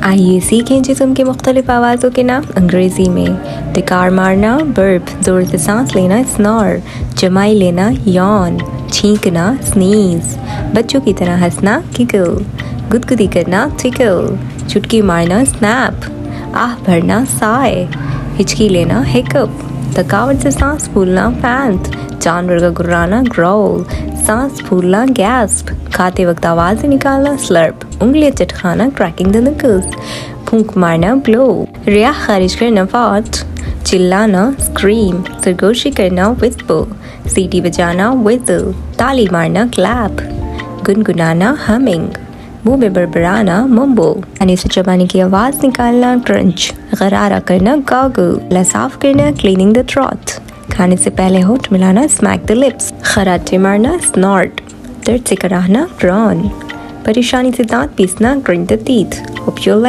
आइए सीखें जिस्म के मुख्तलिफ आवाज़ों के नाम अंग्रेज़ी में। टिकार मारना बर्ब, ज़ोर से सांस लेना स्नॉर, जमाई लेना यॉन, छींकना स्नीज, बच्चों की तरह हंसना किकल, गुदगुदी करना टिकल, चुटकी मारना स्नैप, आह भरना साय, हिचकी लेना हिकअप, थकावट से सांस फूलना पैंट, जानवर का गुर्राना ग्रोल, सांस फूलना गैस्प, खाते वक्त आवाज़ें निकालना स्लर्प, उंगलियां चटखाना क्रैकिंग द नकल्स, फूंक मारना ब्लो, रिया खारिज करना फाट, चिल्लाना स्क्रीम, सरगोशी करना विस्पर, सीटी बजाना विजल, ताली मारना क्लैप, गुनगुनाना हमिंग, मुंह में बड़बड़ाना मम्बो, खाने से चबाने की आवाज़ निकालना क्रंच, गरारा करना गॉगल, गला साफ करना क्लीनिंग द थ्रोट, खाने से पहले होठ मिलाना स्मैक द लिप्स, खराटे मारना स्नॉर्ट, दर्द से कराहना रॉन, परेशानी से दांत पीसना grind the teeth. Hope you